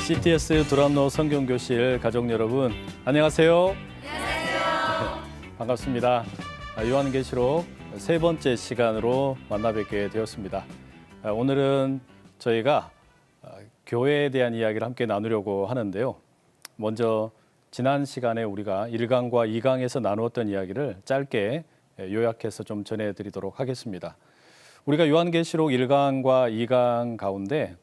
CTS 두란노 성경교실 가족 여러분, 안녕하세요. 안녕하세요. 반갑습니다. 요한계시록 세 번째 시간으로 만나 뵙게 되었습니다. 오늘은 저희가 교회에 대한 이야기를 함께 나누려고 하는데요. 먼저 지난 시간에 우리가 1강과 2강에서 나누었던 이야기를 짧게 요약해서 좀 전해드리도록 하겠습니다. 우리가 요한계시록 1강과 2강 가운데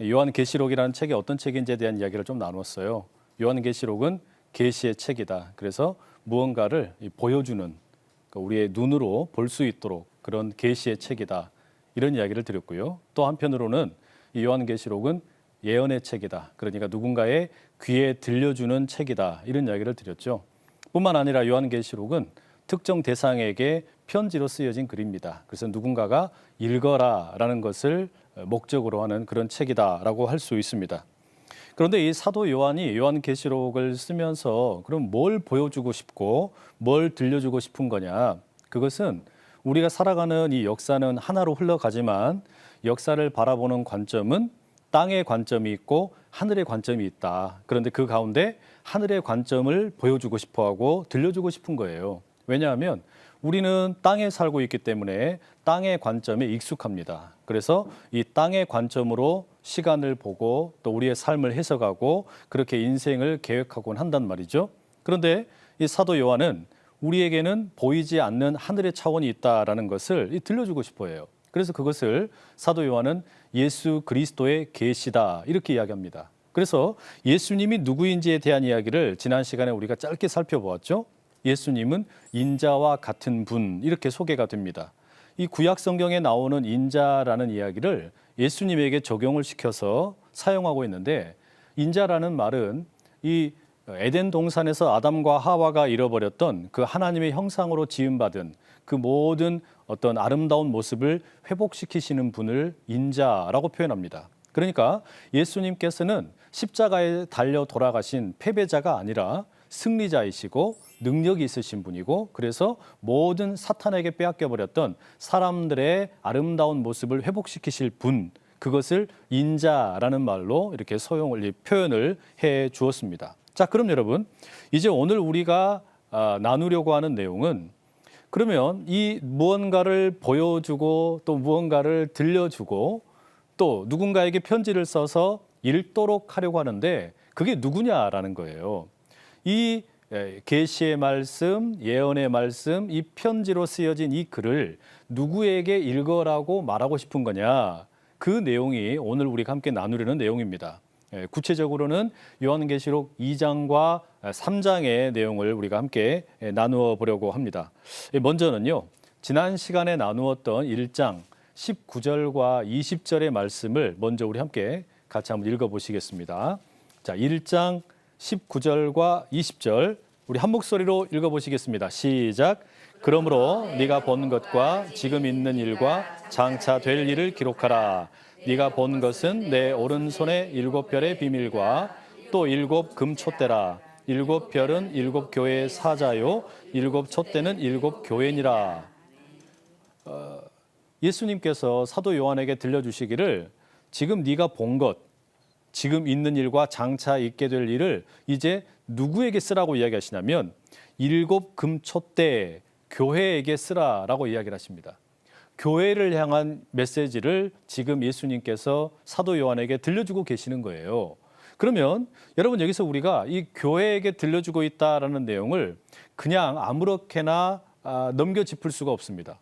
요한계시록이라는 책이 어떤 책인지에 대한 이야기를 좀 나눴어요. 요한계시록은 계시의 책이다. 그래서 무언가를 보여주는, 우리의 눈으로 볼 수 있도록 그런 계시의 책이다. 이런 이야기를 드렸고요. 또 한편으로는 이 요한계시록은 예언의 책이다. 그러니까 누군가의 귀에 들려주는 책이다. 이런 이야기를 드렸죠. 뿐만 아니라 요한계시록은 특정 대상에게 편지로 쓰여진 글입니다. 그래서 누군가가 읽어라라는 것을 목적으로 하는 그런 책이다라고 할 수 있습니다. 그런데 이 사도 요한이 요한계시록을 쓰면서 그럼 뭘 보여주고 싶고 뭘 들려주고 싶은 거냐? 그것은 우리가 살아가는 이 역사는 하나로 흘러가지만 역사를 바라보는 관점은 땅의 관점이 있고 하늘의 관점이 있다. 그런데 그 가운데 하늘의 관점을 보여주고 싶어하고 들려주고 싶은 거예요. 왜냐하면 우리는 땅에 살고 있기 때문에 땅의 관점에 익숙합니다. 그래서 이 땅의 관점으로 시간을 보고 또 우리의 삶을 해석하고 그렇게 인생을 계획하곤 한단 말이죠. 그런데 이 사도 요한은 우리에게는 보이지 않는 하늘의 차원이 있다라는 것을 들려주고 싶어 해요. 그래서 그것을 사도 요한은 예수 그리스도의 계시다 이렇게 이야기합니다. 그래서 예수님이 누구인지에 대한 이야기를 지난 시간에 우리가 짧게 살펴보았죠. 예수님은 인자와 같은 분 이렇게 소개가 됩니다. 이 구약 성경에 나오는 인자라는 이야기를 예수님에게 적용을 시켜서 사용하고 있는데, 인자라는 말은 이 에덴 동산에서 아담과 하와가 잃어버렸던 그 하나님의 형상으로 지음받은 그 모든 어떤 아름다운 모습을 회복시키시는 분을 인자라고 표현합니다. 그러니까 예수님께서는 십자가에 달려 돌아가신 패배자가 아니라 승리자이시고 능력이 있으신 분이고, 그래서 모든 사탄에게 빼앗겨버렸던 사람들의 아름다운 모습을 회복시키실 분, 그것을 인자라는 말로 이렇게 표현을 해 주었습니다. 자, 그럼 여러분, 이제 오늘 우리가 나누려고 하는 내용은, 그러면 이 무언가를 보여주고 또 무언가를 들려주고 또 누군가에게 편지를 써서 읽도록 하려고 하는데 그게 누구냐라는 거예요. 이 계시의 말씀, 예언의 말씀, 이 편지로 쓰여진 이 글을 누구에게 읽어라고 말하고 싶은 거냐? 그 내용이 오늘 우리가 함께 나누려는 내용입니다. 구체적으로는 요한계시록 2장과 3장의 내용을 우리가 함께 나누어 보려고 합니다. 먼저는요, 지난 시간에 나누었던 1장 19절과 20절의 말씀을 먼저 우리 함께 같이 한번 읽어보시겠습니다. 자, 1장 19절과 20절 우리 한 목소리로 읽어보시겠습니다. 시작. 그러므로 네가 본 것과 지금 있는 일과 장차 될 일을 기록하라. 네가 본 것은 내 오른손의 7별의 비밀과 또 7 금촛대라. 7 별은 7 교회의 사자요 7 촛대는 7 교회니라. 예수님께서 사도 요한에게 들려주시기를 지금 네가 본 것, 지금 있는 일과 장차 있게 될 일을 이제 누구에게 쓰라고 이야기하시냐면 7 금촛대 교회에게 쓰라라고 이야기를 하십니다. 교회를 향한 메시지를 지금 예수님께서 사도 요한에게 들려주고 계시는 거예요. 그러면 여러분, 여기서 우리가 이 교회에게 들려주고 있다라는 내용을 그냥 아무렇게나 넘겨짚을 수가 없습니다.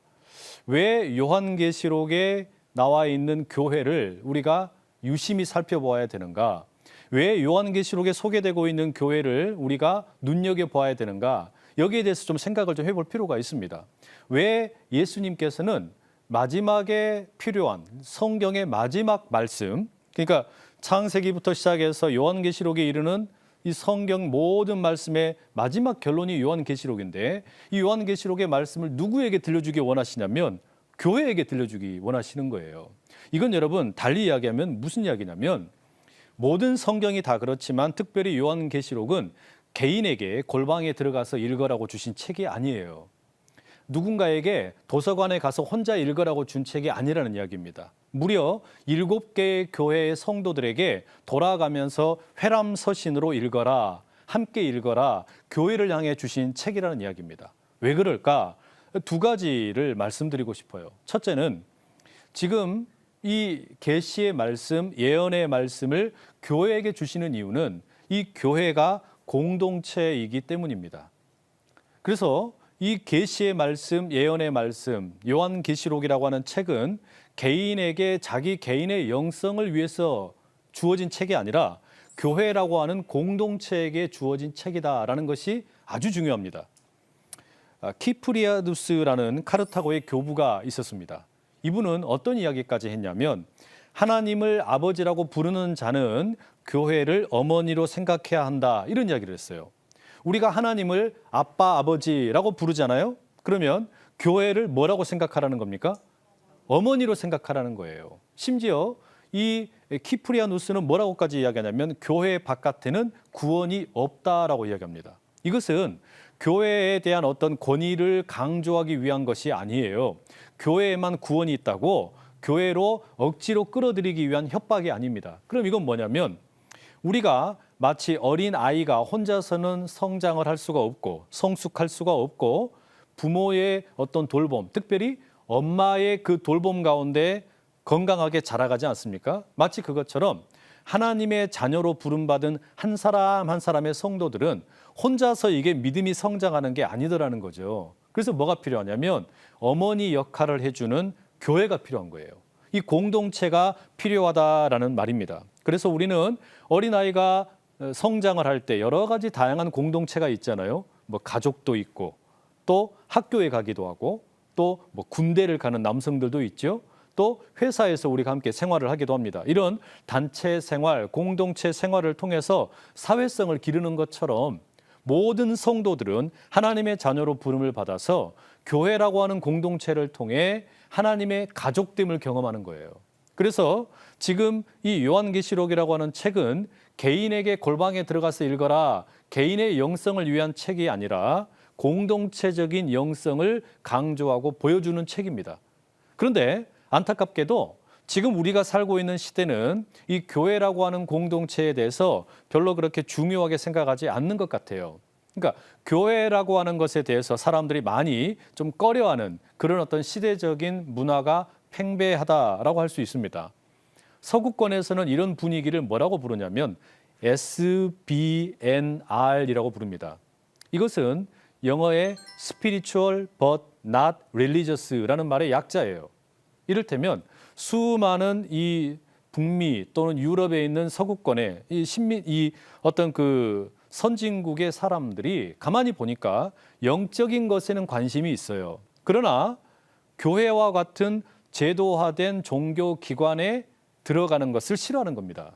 왜 요한계시록에 나와 있는 교회를 우리가 유심히 살펴보아야 되는가? 왜 요한계시록에 소개되고 있는 교회를 우리가 눈여겨봐야 되는가? 여기에 대해서 좀 생각을 좀 해볼 필요가 있습니다. 왜 예수님께서는 마지막에 필요한 성경의 마지막 말씀, 그러니까 창세기부터 시작해서 요한계시록에 이르는 이 성경 모든 말씀의 마지막 결론이 요한계시록인데, 이 요한계시록의 말씀을 누구에게 들려주기 원하시냐면 교회에게 들려주기 원하시는 거예요. 이건 여러분 달리 이야기하면 무슨 이야기냐면, 모든 성경이 다 그렇지만 특별히 요한계시록은 개인에게 골방에 들어가서 읽으라고 주신 책이 아니에요. 누군가에게 도서관에 가서 혼자 읽으라고 준 책이 아니라는 이야기입니다. 무려 7개의 교회의 성도들에게 돌아가면서 회람서신으로 읽어라, 함께 읽어라, 교회를 향해 주신 책이라는 이야기입니다. 왜 그럴까? 두 가지를 말씀드리고 싶어요. 첫째는 지금 이 계시의 말씀, 예언의 말씀을 교회에게 주시는 이유는 이 교회가 공동체이기 때문입니다. 그래서 이 계시의 말씀, 예언의 말씀, 요한계시록이라고 하는 책은 개인에게 자기 개인의 영성을 위해서 주어진 책이 아니라 교회라고 하는 공동체에게 주어진 책이다라는 것이 아주 중요합니다. 키프리아누스라는 카르타고의 교부가 있었습니다. 이분은 어떤 이야기까지 했냐면 하나님을 아버지라고 부르는 자는 교회를 어머니로 생각해야 한다, 이런 이야기를 했어요. 우리가 하나님을 아빠, 아버지라고 부르잖아요. 그러면 교회를 뭐라고 생각하라는 겁니까? 어머니로 생각하라는 거예요. 심지어 이 키프리아누스는 뭐라고까지 이야기하냐면 교회 바깥에는 구원이 없다라고 이야기합니다. 이것은 교회에 대한 어떤 권위를 강조하기 위한 것이 아니에요. 교회에만 구원이 있다고 교회로 억지로 끌어들이기 위한 협박이 아닙니다. 그럼 이건 뭐냐면 우리가 마치 어린 아이가 혼자서는 성장을 할 수가 없고 성숙할 수가 없고 부모의 어떤 돌봄, 특별히 엄마의 그 돌봄 가운데 건강하게 자라가지 않습니까? 마치 그것처럼 하나님의 자녀로 부름받은 한 사람 한 사람의 성도들은 혼자서 이게 믿음이 성장하는 게 아니더라는 거죠. 그래서 뭐가 필요하냐면 어머니 역할을 해주는 교회가 필요한 거예요. 이 공동체가 필요하다라는 말입니다. 그래서 우리는 어린아이가 성장을 할 때 여러 가지 다양한 공동체가 있잖아요. 뭐 가족도 있고 또 학교에 가기도 하고 또 뭐 군대를 가는 남성들도 있죠. 또 회사에서 우리가 함께 생활을 하기도 합니다. 이런 단체 생활, 공동체 생활을 통해서 사회성을 기르는 것처럼 모든 성도들은 하나님의 자녀로 부름을 받아서 교회라고 하는 공동체를 통해 하나님의 가족됨을 경험하는 거예요. 그래서 지금 이 요한계시록이라고 하는 책은 개인에게 골방에 들어가서 읽어라, 개인의 영성을 위한 책이 아니라 공동체적인 영성을 강조하고 보여주는 책입니다. 그런데 안타깝게도 지금 우리가 살고 있는 시대는 이 교회라고 하는 공동체에 대해서 별로 그렇게 중요하게 생각하지 않는 것 같아요. 그러니까 교회라고 하는 것에 대해서 사람들이 많이 좀 꺼려하는 그런 어떤 시대적인 문화가 팽배하다라고 할 수 있습니다. 서구권에서는 이런 분위기를 뭐라고 부르냐면 SBNR이라고 부릅니다. 이것은 영어의 Spiritual but not Religious라는 말의 약자예요. 이를테면 수많은 이 북미 또는 유럽에 있는 서구권의 이 어떤 그 선진국의 사람들이 가만히 보니까 영적인 것에는 관심이 있어요. 그러나 교회와 같은 제도화된 종교 기관에 들어가는 것을 싫어하는 겁니다.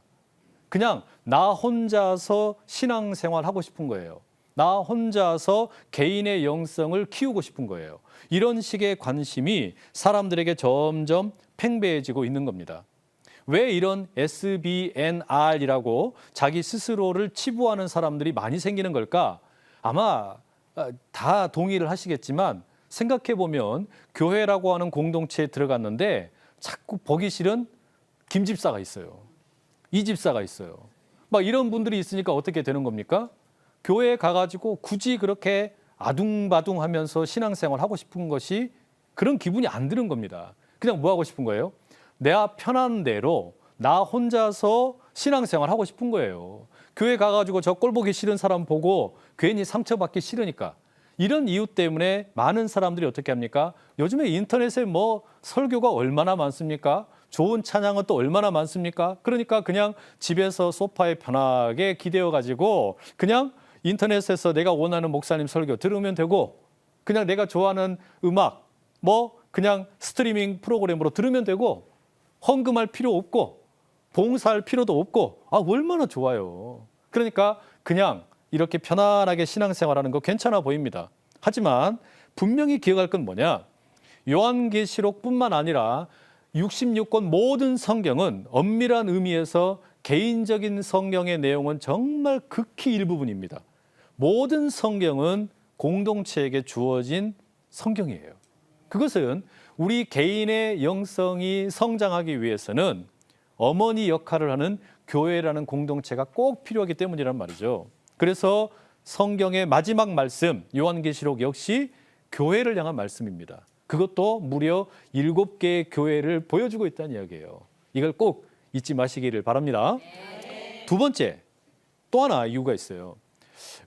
그냥 나 혼자서 신앙생활 하고 싶은 거예요. 나 혼자서 개인의 영성을 키우고 싶은 거예요. 이런 식의 관심이 사람들에게 점점 팽배해지고 있는 겁니다. 왜 이런 SBNR이라고 자기 스스로를 치부하는 사람들이 많이 생기는 걸까? 아마 다 동의를 하시겠지만 생각해 보면 교회라고 하는 공동체에 들어갔는데 자꾸 보기 싫은 김집사가 있어요. 이집사가 있어요. 막 이런 분들이 있으니까 어떻게 되는 겁니까? 교회에 가가지고 굳이 그렇게 아둥바둥하면서 신앙생활 하고 싶은 것이 그런 기분이 안 드는 겁니다. 그냥 뭐 하고 싶은 거예요? 내가 편한 대로 나 혼자서 신앙생활 하고 싶은 거예요. 교회 가가지고 저 꼴 보기 싫은 사람 보고 괜히 상처받기 싫으니까. 이런 이유 때문에 많은 사람들이 어떻게 합니까? 요즘에 인터넷에 뭐 설교가 얼마나 많습니까? 좋은 찬양은 또 얼마나 많습니까? 그러니까 그냥 집에서 소파에 편하게 기대어가지고 그냥 인터넷에서 내가 원하는 목사님 설교 들으면 되고 그냥 내가 좋아하는 음악 뭐 그냥 스트리밍 프로그램으로 들으면 되고 헌금할 필요 없고 봉사할 필요도 없고 얼마나 좋아요. 그러니까 그냥 이렇게 편안하게 신앙생활하는 거 괜찮아 보입니다. 하지만 분명히 기억할 건 뭐냐? 요한계시록뿐만 아니라 66권 모든 성경은 엄밀한 의미에서 개인적인 성경의 내용은 정말 극히 일부분입니다. 모든 성경은 공동체에게 주어진 성경이에요. 그것은 우리 개인의 영성이 성장하기 위해서는 어머니 역할을 하는 교회라는 공동체가 꼭 필요하기 때문이란 말이죠. 그래서 성경의 마지막 말씀 요한계시록 역시 교회를 향한 말씀입니다. 그것도 무려 7개의 교회를 보여주고 있다는 이야기예요. 이걸 꼭 잊지 마시기를 바랍니다. 두 번째, 또 하나 이유가 있어요.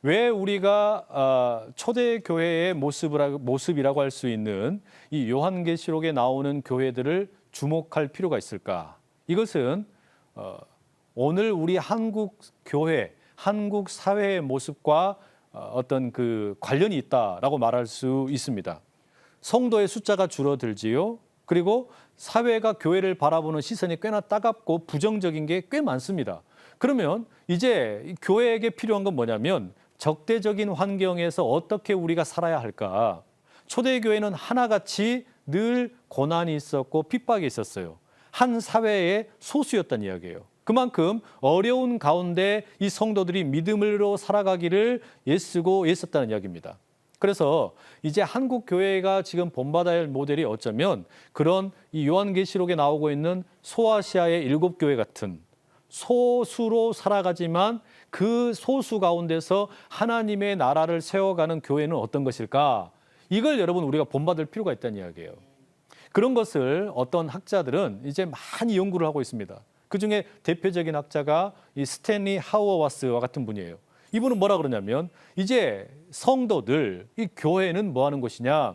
왜 우리가 초대교회의 모습이라고 할 수 있는 이 요한계시록에 나오는 교회들을 주목할 필요가 있을까? 이것은 오늘 우리 한국 교회, 한국 사회의 모습과 어떤 그 관련이 있다라고 말할 수 있습니다. 성도의 숫자가 줄어들지요. 그리고 사회가 교회를 바라보는 시선이 꽤나 따갑고 부정적인 게 꽤 많습니다. 그러면 이제 교회에게 필요한 건 뭐냐면 적대적인 환경에서 어떻게 우리가 살아야 할까? 초대교회는 하나같이 늘 고난이 있었고 핍박이 있었어요. 한 사회의 소수였다는 이야기예요. 그만큼 어려운 가운데 이 성도들이 믿음으로 살아가기를 애쓰고 애썼다는 이야기입니다. 그래서 이제 한국 교회가 지금 본받아야 할 모델이 어쩌면 그런 이 요한계시록에 나오고 있는 소아시아의 7교회 같은 소수로 살아가지만 그 소수 가운데서 하나님의 나라를 세워가는 교회는 어떤 것일까? 이걸 여러분 우리가 본받을 필요가 있다는 이야기예요. 그런 것을 어떤 학자들은 이제 많이 연구를 하고 있습니다. 그중에 대표적인 학자가 이 스탠리 하워와스와 같은 분이에요. 이분은 뭐라 그러냐면 이제 성도들, 이 교회는 뭐 하는 곳이냐?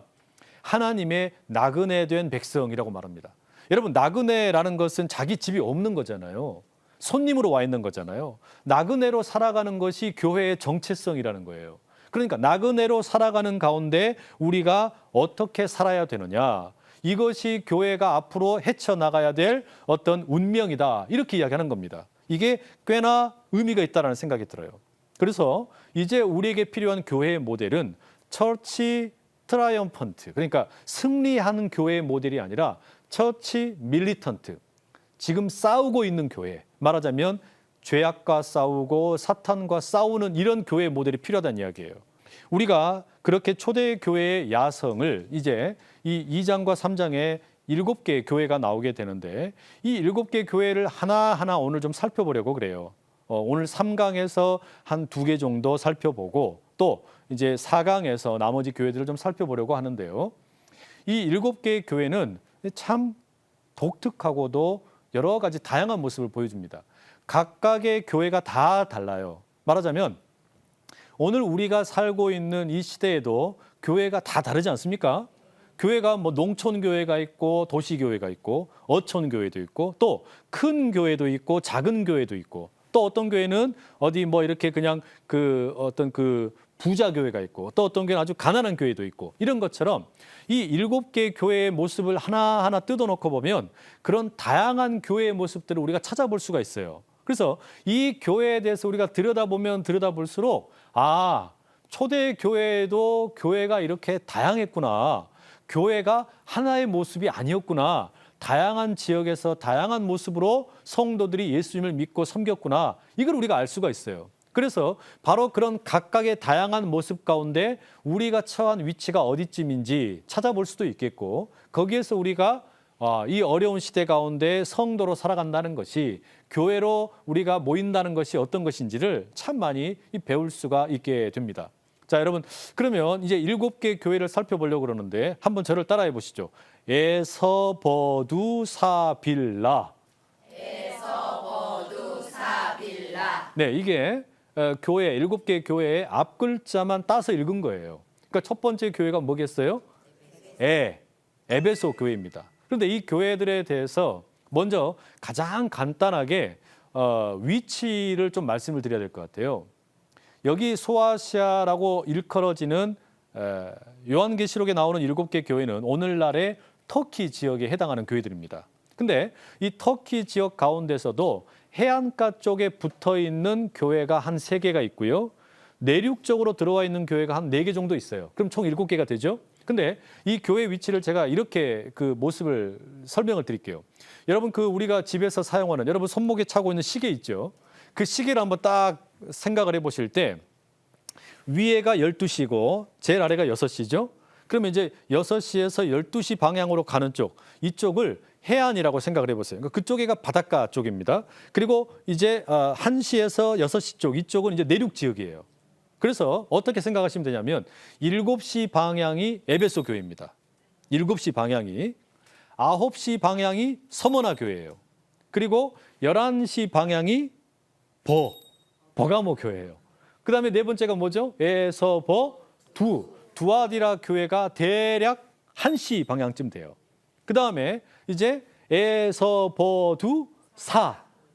하나님의 나그네 된 백성이라고 말합니다. 여러분, 나그네라는 것은 자기 집이 없는 거잖아요. 손님으로 와 있는 거잖아요. 나그네로 살아가는 것이 교회의 정체성이라는 거예요. 그러니까 나그네로 살아가는 가운데 우리가 어떻게 살아야 되느냐? 이것이 교회가 앞으로 헤쳐나가야 될 어떤 운명이다. 이렇게 이야기하는 겁니다. 이게 꽤나 의미가 있다는 생각이 들어요. 그래서 이제 우리에게 필요한 교회의 모델은 처치 트라이엄펀트, 그러니까 승리하는 교회의 모델이 아니라 처치 밀리턴트, 지금 싸우고 있는 교회, 말하자면 죄악과 싸우고 사탄과 싸우는 이런 교회의 모델이 필요하다는 이야기예요. 우리가 그렇게 초대교회의 야성을 이제 이 2장과 3장에 7개의 교회가 나오게 되는데 이 7개 교회를 하나하나 오늘 좀 살펴보려고 그래요. 오늘 3강에서 한 2개 정도 살펴보고 또 이제 4강에서 나머지 교회들을 좀 살펴보려고 하는데요. 이 7개의 교회는 참 독특하고도 여러 가지 다양한 모습을 보여줍니다. 각각의 교회가 다 달라요. 말하자면 오늘 우리가 살고 있는 이 시대에도 교회가 다 다르지 않습니까? 교회가 뭐 농촌 교회가 있고 도시 교회가 있고 어촌 교회도 있고 또 큰 교회도 있고 작은 교회도 있고 또 어떤 교회는 어디 뭐 이렇게 그냥 그 어떤 그 부자 교회가 있고 또 어떤 교회는 아주 가난한 교회도 있고 이런 것처럼 이 7개의 교회의 모습을 하나하나 뜯어놓고 보면 그런 다양한 교회의 모습들을 우리가 찾아볼 수가 있어요. 그래서 이 교회에 대해서 우리가 들여다보면 들여다볼수록 초대 교회에도 교회가 이렇게 다양했구나. 교회가 하나의 모습이 아니었구나. 다양한 지역에서 다양한 모습으로 성도들이 예수님을 믿고 섬겼구나. 이걸 우리가 알 수가 있어요. 그래서 바로 그런 각각의 다양한 모습 가운데 우리가 처한 위치가 어디쯤인지 찾아볼 수도 있겠고 거기에서 우리가 이 어려운 시대 가운데 성도로 살아간다는 것이 교회로 우리가 모인다는 것이 어떤 것인지를 참 많이 배울 수가 있게 됩니다. 자, 여러분, 그러면 이제 7개 교회를 살펴보려고 그러는데 한번 저를 따라해 보시죠. 에서버두사빌라. 에서버두사빌라. 네, 이게 교회 7개 교회의 앞 글자만 따서 읽은 거예요. 그러니까 첫 번째 교회가 뭐겠어요? 에베소 교회입니다. 그런데 이 교회들에 대해서 먼저 가장 간단하게 위치를 좀 말씀을 드려야 될 것 같아요. 여기 소아시아라고 일컬어지는 요한계시록에 나오는 7개 교회는 오늘날의 터키 지역에 해당하는 교회들입니다. 근데 이 터키 지역 가운데서도 해안가 쪽에 붙어 있는 교회가 한 3개가 있고요. 내륙 쪽으로 들어와 있는 교회가 한 4개 정도 있어요. 그럼 총 7개가 되죠? 근데 이 교회 위치를 제가 이렇게 그 모습을 설명을 드릴게요. 여러분 우리가 집에서 사용하는 여러분 손목에 차고 있는 시계 있죠? 그 시계를 한번 딱 생각을 해보실 때 위에가 12시고 제일 아래가 6시죠? 그러면 이제 6시에서 12시 방향으로 가는 쪽, 이쪽을 해안이라고 생각을 해보세요. 그러니까 그쪽이 바닷가 쪽입니다. 그리고 이제 1시에서 6시 쪽, 이쪽은 이제 내륙 지역이에요. 그래서 어떻게 생각하시면 되냐면 7시 방향이 에베소 교회입니다. 7시 방향이. 9시 방향이 서머나 교회예요. 그리고 11시 방향이 버가모 교회예요. 그 다음에 네 번째가 뭐죠? 두아디라 교회가 대략 1시 방향쯤 돼요. 그 다음에 이제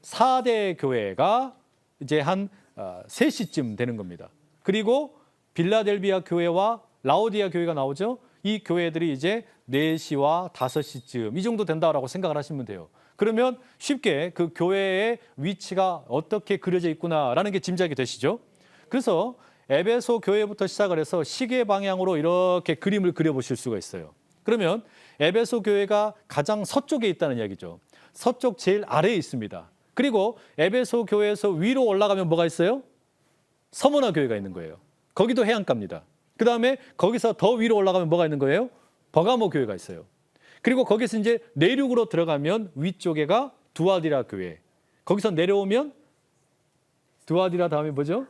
사대 교회가 이제 한 3시쯤 되는 겁니다. 그리고 빌라델비아 교회와 라오디아 교회가 나오죠. 이 교회들이 이제 4시와 5시쯤 이 정도 된다라고 생각을 하시면 돼요. 그러면 쉽게 그 교회의 위치가 어떻게 그려져 있구나라는 게 짐작이 되시죠? 그래서 에베소 교회부터 시작을 해서 시계 방향으로 이렇게 그림을 그려보실 수가 있어요. 그러면 에베소 교회가 가장 서쪽에 있다는 이야기죠. 서쪽 제일 아래에 있습니다. 그리고 에베소 교회에서 위로 올라가면 뭐가 있어요? 서머나 교회가 있는 거예요. 거기도 해안가입니다. 그 다음에 거기서 더 위로 올라가면 뭐가 있는 거예요? 버가모 교회가 있어요. 그리고 거기서 이제 내륙으로 들어가면 위쪽에가 두아디라 교회. 거기서 내려오면 두아디라 다음에 뭐죠?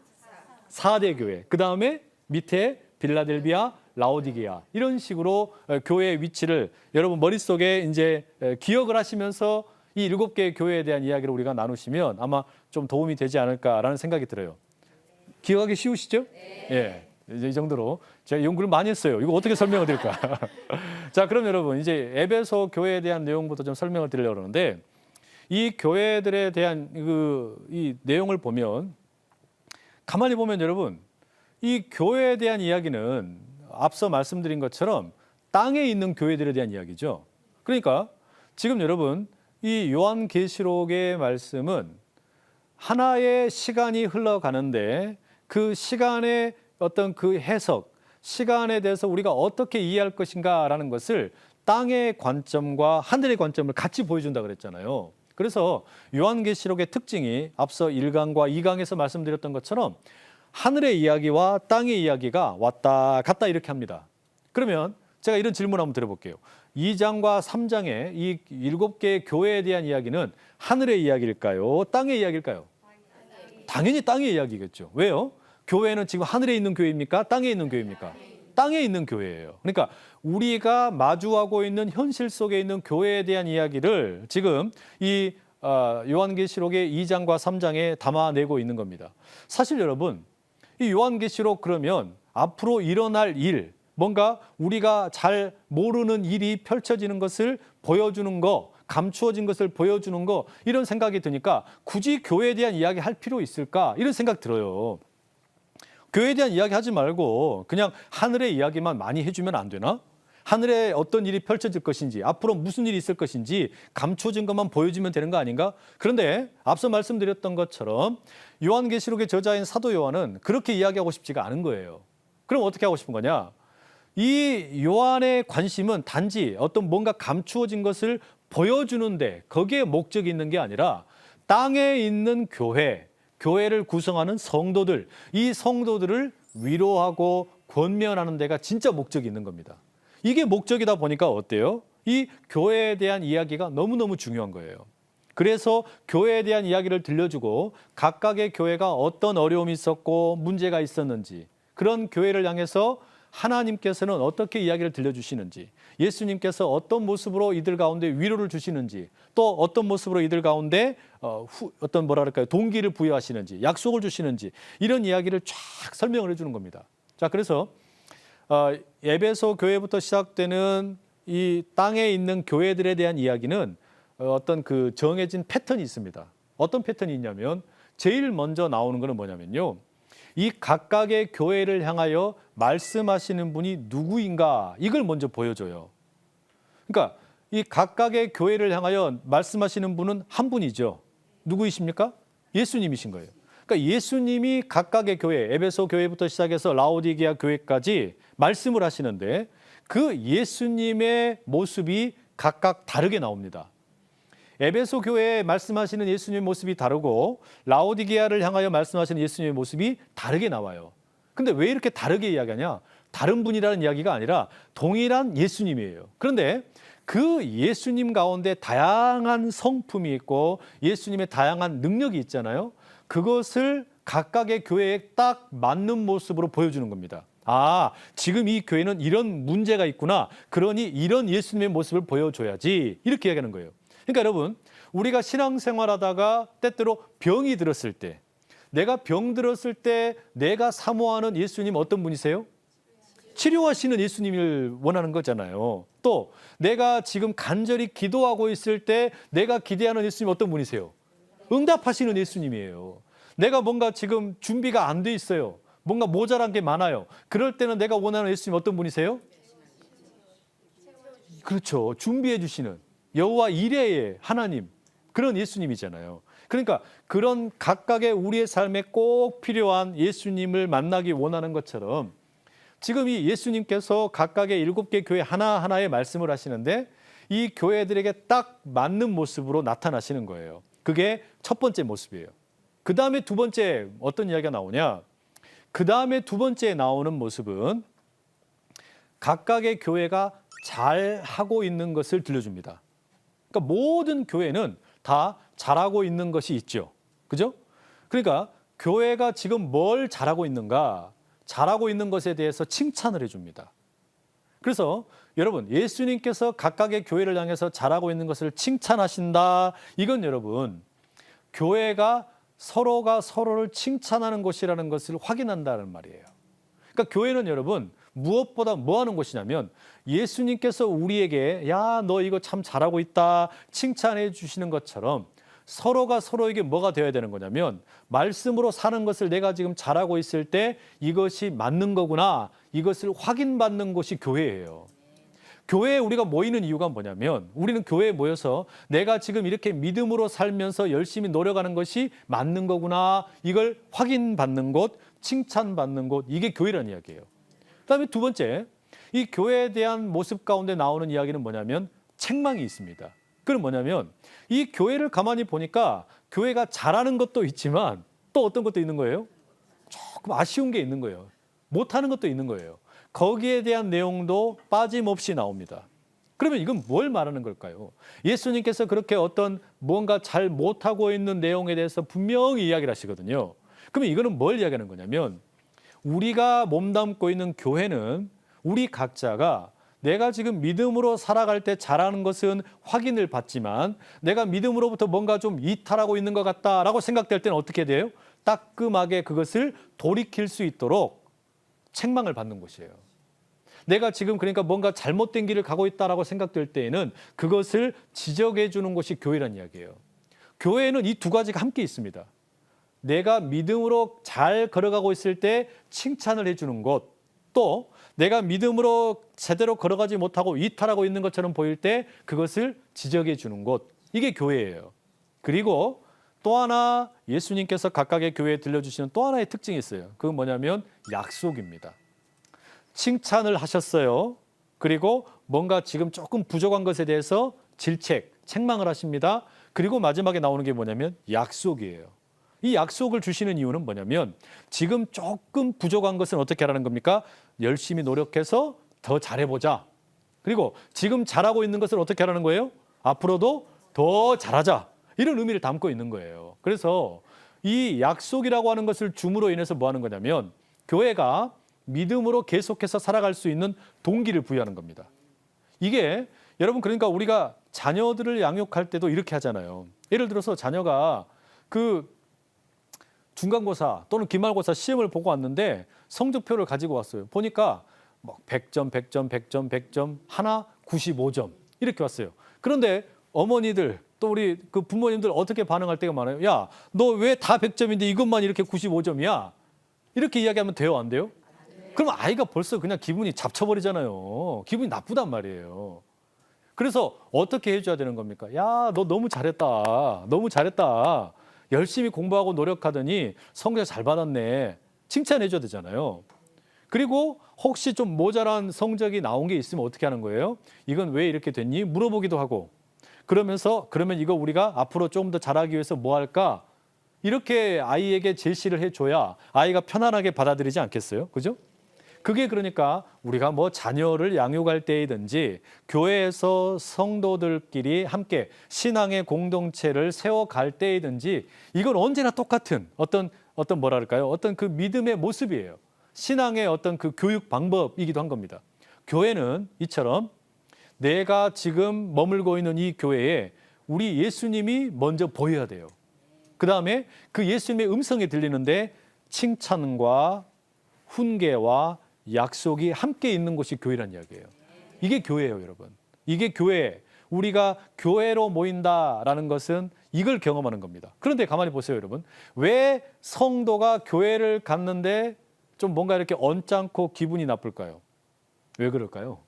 사대 교회. 그 다음에 밑에 빌라델비아, 라오디게아. 이런 식으로 교회의 위치를 여러분 머릿속에 이제 기억을 하시면서 이 7개의 교회에 대한 이야기를 우리가 나누시면 아마 좀 도움이 되지 않을까라는 생각이 들어요. 기억하기 쉬우시죠? 네. 예. 이제 이 정도로 제가 연구를 많이 했어요. 이거 어떻게 설명을 드릴까? 자, 그럼 여러분 이제 에베소 교회에 대한 내용부터 좀 설명을 드리려고 그러는데 이 교회들에 대한 이 내용을 보면 가만히 보면 여러분 이 교회에 대한 이야기는 앞서 말씀드린 것처럼 땅에 있는 교회들에 대한 이야기죠. 그러니까 지금 여러분 이 요한계시록의 말씀은 하나의 시간이 흘러가는데 그 시간의 어떤 그 해석, 시간에 대해서 우리가 어떻게 이해할 것인가라는 것을 땅의 관점과 하늘의 관점을 같이 보여준다 그랬잖아요. 그래서 요한계시록의 특징이 앞서 1강과 2강에서 말씀드렸던 것처럼 하늘의 이야기와 땅의 이야기가 왔다 갔다 이렇게 합니다. 그러면 제가 이런 질문 한번 드려볼게요. 2장과 3장의 이 7개의 교회에 대한 이야기는 하늘의 이야기일까요? 땅의 이야기일까요? 당연히 땅의 이야기겠죠. 왜요? 교회는 지금 하늘에 있는 교회입니까? 땅에 있는 교회입니까? 땅에 있는 교회예요. 그러니까 우리가 마주하고 있는 현실 속에 있는 교회에 대한 이야기를 지금 이 요한계시록의 2장과 3장에 담아내고 있는 겁니다. 사실 여러분, 이 요한계시록 그러면 앞으로 일어날 일, 뭔가 우리가 잘 모르는 일이 펼쳐지는 것을 보여주는 거, 감추어진 것을 보여주는 거, 이런 생각이 드니까 굳이 교회에 대한 이야기 할 필요 있을까? 이런 생각 들어요. 교회에 대한 이야기 하지 말고 그냥 하늘의 이야기만 많이 해주면 안 되나? 하늘에 어떤 일이 펼쳐질 것인지, 앞으로 무슨 일이 있을 것인지 감춰진 것만 보여주면 되는 거 아닌가? 그런데 앞서 말씀드렸던 것처럼 요한계시록의 저자인 사도 요한은 그렇게 이야기하고 싶지가 않은 거예요. 그럼 어떻게 하고 싶은 거냐? 이 요한의 관심은 단지 어떤 뭔가 감추어진 것을 보여주는데 거기에 목적이 있는 게 아니라 땅에 있는 교회를 구성하는 성도들, 이 성도들을 위로하고 권면하는 데가 진짜 목적이 있는 겁니다. 이게 목적이다 보니까 어때요? 이 교회에 대한 이야기가 너무너무 중요한 거예요. 그래서 교회에 대한 이야기를 들려주고 각각의 교회가 어떤 어려움이 있었고 문제가 있었는지, 그런 교회를 향해서 하나님께서는 어떻게 이야기를 들려주시는지, 예수님께서 어떤 모습으로 이들 가운데 위로를 주시는지, 또 어떤 모습으로 이들 가운데 어떤 동기를 부여하시는지, 약속을 주시는지, 이런 이야기를 쫙 설명을 해주는 겁니다. 자, 그래서 에베소 교회부터 시작되는 이 땅에 있는 교회들에 대한 이야기는 어떤 그 정해진 패턴이 있습니다. 어떤 패턴이 있냐면 제일 먼저 나오는 것은 뭐냐면요, 이 각각의 교회를 향하여 말씀하시는 분이 누구인가, 이걸 먼저 보여줘요. 그러니까 이 각각의 교회를 향하여 말씀하시는 분은 한 분이죠. 누구이십니까? 예수님이신 거예요. 그러니까 예수님이 각각의 교회, 에베소 교회부터 시작해서 라오디게아 교회까지 말씀을 하시는데 그 예수님의 모습이 각각 다르게 나옵니다. 에베소 교회에 말씀하시는 예수님의 모습이 다르고 라오디게아를 향하여 말씀하시는 예수님의 모습이 다르게 나와요. 근데 왜 이렇게 다르게 이야기하냐? 다른 분이라는 이야기가 아니라 동일한 예수님이에요. 그런데 그 예수님 가운데 다양한 성품이 있고 예수님의 다양한 능력이 있잖아요. 그것을 각각의 교회에 딱 맞는 모습으로 보여주는 겁니다. 아, 지금 이 교회는 이런 문제가 있구나. 그러니 이런 예수님의 모습을 보여줘야지. 이렇게 이야기하는 거예요. 그러니까 여러분, 우리가 신앙생활하다가 때때로 병이 들었을 때, 내가 병 들었을 때 내가 사모하는 예수님 어떤 분이세요? 치료하시는 예수님을 원하는 거잖아요. 또 내가 지금 간절히 기도하고 있을 때 내가 기대하는 예수님 어떤 분이세요? 응답하시는 예수님이에요. 내가 뭔가 지금 준비가 안 돼 있어요. 뭔가 모자란 게 많아요. 그럴 때는 내가 원하는 예수님 어떤 분이세요? 그렇죠. 준비해 주시는 여호와 이레의 하나님, 그런 예수님이잖아요. 그러니까 그런 각각의 우리의 삶에 꼭 필요한 예수님을 만나기 원하는 것처럼 지금 이 예수님께서 각각의 7개 교회 하나하나의 말씀을 하시는데 이 교회들에게 딱 맞는 모습으로 나타나시는 거예요. 그게 첫 번째 모습이에요. 그 다음에 두 번째 어떤 이야기가 나오냐? 그 다음에 두 번째 나오는 모습은 각각의 교회가 잘하고 있는 것을 들려줍니다. 그러니까 모든 교회는 다 잘하고 있는 것이 있죠. 그죠? 그러니까 교회가 지금 뭘 잘하고 있는가? 잘하고 있는 것에 대해서 칭찬을 해줍니다. 그래서 여러분, 예수님께서 각각의 교회를 향해서 잘하고 있는 것을 칭찬하신다. 이건 여러분, 교회가 서로가 서로를 칭찬하는 곳이라는 것을 확인한다는 말이에요. 그러니까 교회는 여러분, 무엇보다 뭐 하는 곳이냐면 예수님께서 우리에게 야, 너 이거 참 잘하고 있다 칭찬해 주시는 것처럼 서로가 서로에게 뭐가 되어야 되는 거냐면 말씀으로 사는 것을 내가 지금 잘하고 있을 때 이것이 맞는 거구나, 이것을 확인받는 곳이 교회예요. 교회에 우리가 모이는 이유가 뭐냐면 우리는 교회에 모여서 내가 지금 이렇게 믿음으로 살면서 열심히 노력하는 것이 맞는 거구나, 이걸 확인받는 곳, 칭찬받는 곳, 이게 교회라는 이야기예요. 그다음에 두 번째, 이 교회에 대한 모습 가운데 나오는 이야기는 뭐냐면 책망이 있습니다. 그건 뭐냐면 이 교회를 가만히 보니까 교회가 잘하는 것도 있지만 또 어떤 것도 있는 거예요? 조금 아쉬운 게 있는 거예요. 못하는 것도 있는 거예요. 거기에 대한 내용도 빠짐없이 나옵니다. 그러면 이건 뭘 말하는 걸까요? 예수님께서 그렇게 어떤 뭔가 잘 못하고 있는 내용에 대해서 분명히 이야기를 하시거든요. 그러면 이거는 뭘 이야기하는 거냐면 우리가 몸담고 있는 교회는 우리 각자가 내가 지금 믿음으로 살아갈 때 잘하는 것은 확인을 받지만 내가 믿음으로부터 뭔가 좀 이탈하고 있는 것 같다라고 생각될 때는 어떻게 돼요? 따끔하게 그것을 돌이킬 수 있도록 책망을 받는 것이에요. 내가 지금 그러니까 뭔가 잘못된 길을 가고 있다라고 생각될 때에는 그것을 지적해 주는 것이 교회란 이야기예요. 교회에는 이 두 가지가 함께 있습니다. 내가 믿음으로 잘 걸어가고 있을 때 칭찬을 해주는 것, 또 내가 믿음으로 제대로 걸어가지 못하고 이탈하고 있는 것처럼 보일 때 그것을 지적해 주는 것, 이게 교회예요. 그리고 또 하나 예수님께서 각각의 교회에 들려주시는 또 하나의 특징이 있어요. 그건 뭐냐면 약속입니다. 칭찬을 하셨어요. 그리고 뭔가 지금 조금 부족한 것에 대해서 질책, 책망을 하십니다. 그리고 마지막에 나오는 게 뭐냐면 약속이에요. 이 약속을 주시는 이유는 뭐냐면 지금 조금 부족한 것은 어떻게 하라는 겁니까? 열심히 노력해서 더 잘해보자. 그리고 지금 잘하고 있는 것을 어떻게 하라는 거예요? 앞으로도 더 잘하자. 이런 의미를 담고 있는 거예요. 그래서 이 약속이라고 하는 것을 줌으로 인해서 뭐 하는 거냐면 교회가 믿음으로 계속해서 살아갈 수 있는 동기를 부여하는 겁니다. 이게 여러분 그러니까 우리가 자녀들을 양육할 때도 이렇게 하잖아요. 예를 들어서 자녀가 그 중간고사 또는 기말고사 시험을 보고 왔는데 성적표를 가지고 왔어요. 보니까 막 100점, 100점, 100점, 100점, 하나 95점 이렇게 왔어요. 그런데 어머니들 또 우리 그 부모님들 어떻게 반응할 때가 많아요. 야, 너 왜 다 100점인데 이것만 이렇게 95점이야? 이렇게 이야기하면 돼요, 안 돼요? 그럼 아이가 벌써 그냥 기분이 잡쳐버리잖아요. 기분이 나쁘단 말이에요. 그래서 어떻게 해줘야 되는 겁니까? 야, 너 너무 잘했다. 너무 잘했다. 열심히 공부하고 노력하더니 성적 잘 받았네. 칭찬해줘야 되잖아요. 그리고 혹시 좀 모자란 성적이 나온 게 있으면 어떻게 하는 거예요? 이건 왜 이렇게 됐니? 물어보기도 하고. 그러면서 그러면 이거 우리가 앞으로 조금 더 잘하기 위해서 뭐 할까? 이렇게 아이에게 제시를 해줘야 아이가 편안하게 받아들이지 않겠어요? 그죠? 그게 그러니까 우리가 뭐 자녀를 양육할 때이든지 교회에서 성도들끼리 함께 신앙의 공동체를 세워갈 때이든지 이건 언제나 똑같은 어떤 뭐랄까요? 어떤 그 믿음의 모습이에요. 신앙의 어떤 그 교육 방법이기도 한 겁니다. 교회는 이처럼 내가 지금 머물고 있는 이 교회에 우리 예수님이 먼저 보여야 돼요. 그 다음에 그 예수님의 음성이 들리는데 칭찬과 훈계와 약속이 함께 있는 곳이 교회란 이야기예요. 이게 교회예요, 여러분. 이게 교회. 우리가 교회로 모인다라는 것은 이걸 경험하는 겁니다. 그런데 가만히 보세요, 여러분. 왜 성도가 교회를 갔는데 좀 뭔가 이렇게 언짢고 기분이 나쁠까요? 왜 그럴까요?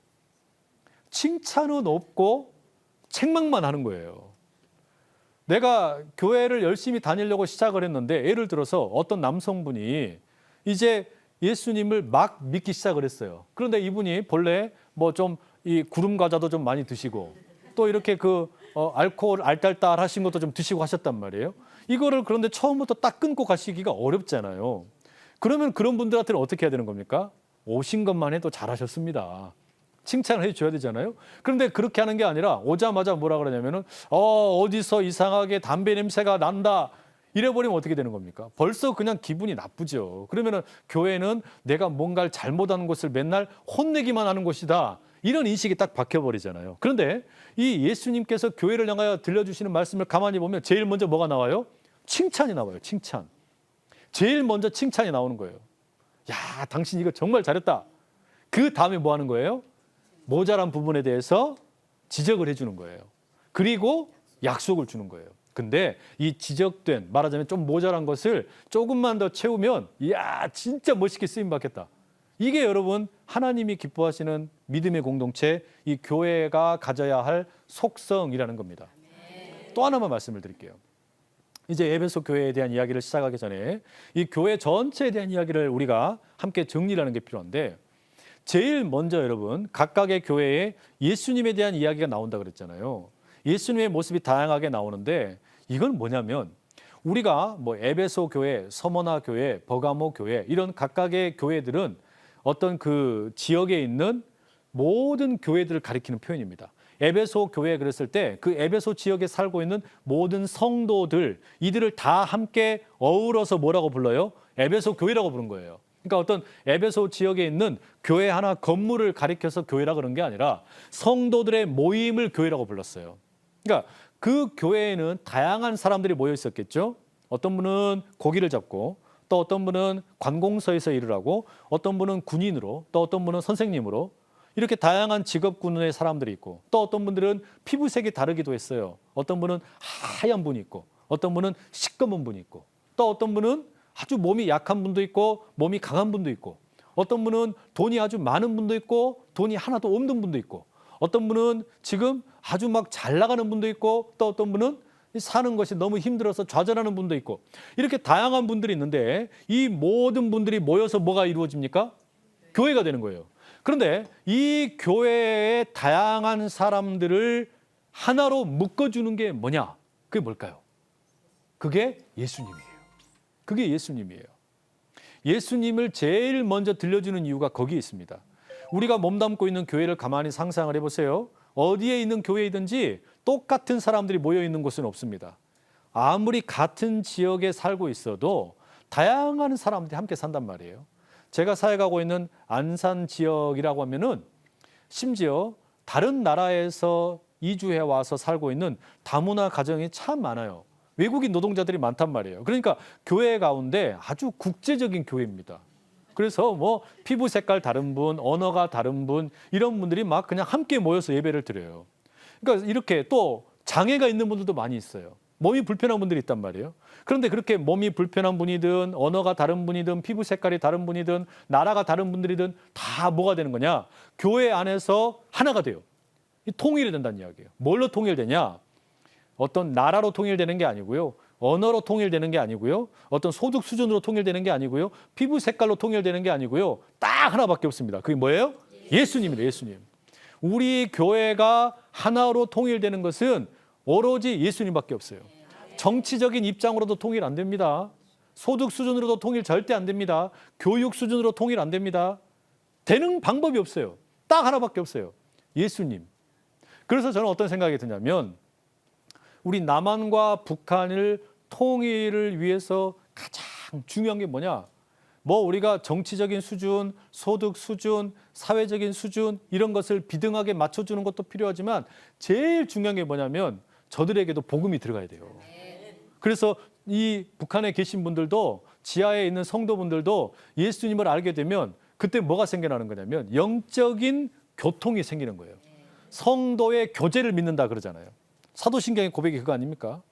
칭찬은 없고 책망만 하는 거예요. 내가 교회를 열심히 다니려고 시작을 했는데 예를 들어서 어떤 남성분이 이제 예수님을 막 믿기 시작을 했어요. 그런데 이분이 본래 뭐 좀 이 구름 과자도 좀 많이 드시고 또 이렇게 알코올 알딸딸 하신 것도 좀 드시고 하셨단 말이에요. 이거를 그런데 처음부터 딱 끊고 가시기가 어렵잖아요. 그러면 그런 분들한테는 어떻게 해야 되는 겁니까? 오신 것만 해도 잘하셨습니다. 칭찬을 해줘야 되잖아요. 그런데 그렇게 하는 게 아니라 오자마자 뭐라 그러냐면은 어디서 이상하게 담배 냄새가 난다. 이래버리면 어떻게 되는 겁니까? 벌써 그냥 기분이 나쁘죠. 그러면은 교회는 내가 뭔가를 잘못하는 것을 맨날 혼내기만 하는 곳이다. 이런 인식이 딱 박혀버리잖아요. 그런데 이 예수님께서 교회를 향하여 들려주시는 말씀을 가만히 보면 제일 먼저 뭐가 나와요? 칭찬이 나와요. 칭찬. 제일 먼저 칭찬이 나오는 거예요. 야, 당신 이거 정말 잘했다. 그 다음에 뭐 하는 거예요? 모자란 부분에 대해서 지적을 해주는 거예요. 그리고 약속을 주는 거예요. 근데 이 지적된, 말하자면 좀 모자란 것을 조금만 더 채우면 이야, 진짜 멋있게 쓰임 받겠다. 이게 여러분 하나님이 기뻐하시는 믿음의 공동체, 이 교회가 가져야 할 속성이라는 겁니다. 또 하나만 말씀을 드릴게요. 이제 에베소 교회에 대한 이야기를 시작하기 전에 이 교회 전체에 대한 이야기를 우리가 함께 정리하는 게 필요한데, 제일 먼저 여러분 각각의 교회에 예수님에 대한 이야기가 나온다 그랬잖아요. 예수님의 모습이 다양하게 나오는데 이건 뭐냐면 우리가 뭐 에베소 교회, 서머나 교회, 버가모 교회 이런 각각의 교회들은 어떤 그 지역에 있는 모든 교회들을 가리키는 표현입니다. 에베소 교회에 그랬을 때 그 에베소 지역에 살고 있는 모든 성도들, 이들을 다 함께 어우러서 뭐라고 불러요? 에베소 교회라고 부른 거예요. 그러니까 어떤 에베소 지역에 있는 교회 하나 건물을 가리켜서 교회라 그런 게 아니라 성도들의 모임을 교회라고 불렀어요. 그러니까 그 교회에는 다양한 사람들이 모여 있었겠죠. 어떤 분은 고기를 잡고, 또 어떤 분은 관공서에서 일을 하고, 어떤 분은 군인으로, 또 어떤 분은 선생님으로, 이렇게 다양한 직업군의 사람들이 있고, 또 어떤 분들은 피부색이 다르기도 했어요. 어떤 분은 하얀 분이 있고, 어떤 분은 시꺼먼 분이 있고, 또 어떤 분은 아주 몸이 약한 분도 있고 몸이 강한 분도 있고, 어떤 분은 돈이 아주 많은 분도 있고 돈이 하나도 없는 분도 있고, 어떤 분은 지금 아주 막 잘 나가는 분도 있고, 또 어떤 분은 사는 것이 너무 힘들어서 좌절하는 분도 있고, 이렇게 다양한 분들이 있는데 이 모든 분들이 모여서 뭐가 이루어집니까? 교회가 되는 거예요. 그런데 이 교회의 다양한 사람들을 하나로 묶어주는 게 뭐냐? 그게 뭘까요? 그게 예수님이에요. 그게 예수님이에요. 예수님을 제일 먼저 들려주는 이유가 거기에 있습니다. 우리가 몸담고 있는 교회를 가만히 상상을 해보세요. 어디에 있는 교회이든지 똑같은 사람들이 모여 있는 곳은 없습니다. 아무리 같은 지역에 살고 있어도 다양한 사람들이 함께 산단 말이에요. 제가 살아가고 있는 안산 지역이라고 하면은 심지어 다른 나라에서 이주해 와서 살고 있는 다문화 가정이 참 많아요. 외국인 노동자들이 많단 말이에요. 그러니까 교회 가운데 아주 국제적인 교회입니다. 그래서 뭐 피부 색깔 다른 분, 언어가 다른 분, 이런 분들이 막 그냥 함께 모여서 예배를 드려요. 그러니까 이렇게 또 장애가 있는 분들도 많이 있어요. 몸이 불편한 분들이 있단 말이에요. 그런데 그렇게 몸이 불편한 분이든 언어가 다른 분이든 피부 색깔이 다른 분이든 나라가 다른 분들이든 다 뭐가 되는 거냐? 교회 안에서 하나가 돼요. 통일이 된다는 이야기예요. 뭘로 통일되냐? 어떤 나라로 통일되는 게 아니고요. 언어로 통일되는 게 아니고요. 어떤 소득 수준으로 통일되는 게 아니고요. 피부 색깔로 통일되는 게 아니고요. 딱 하나밖에 없습니다. 그게 뭐예요? 예수님입니다. 예수님. 우리 교회가 하나로 통일되는 것은 오로지 예수님밖에 없어요. 정치적인 입장으로도 통일 안 됩니다. 소득 수준으로도 통일 절대 안 됩니다. 교육 수준으로 통일 안 됩니다. 되는 방법이 없어요. 딱 하나밖에 없어요. 예수님. 그래서 저는 어떤 생각이 드냐면 우리 남한과 북한을 통일을 위해서 가장 중요한 게 뭐냐? 뭐 우리가 정치적인 수준, 소득 수준, 사회적인 수준 이런 것을 비등하게 맞춰주는 것도 필요하지만 제일 중요한 게 뭐냐면 저들에게도 복음이 들어가야 돼요. 그래서 이 북한에 계신 분들도 지하에 있는 성도분들도 예수님을 알게 되면 그때 뭐가 생겨나는 거냐면 영적인 교통이 생기는 거예요. 성도의 교제를 믿는다 그러잖아요. 사도신경의 고백이 그거 아닙니까?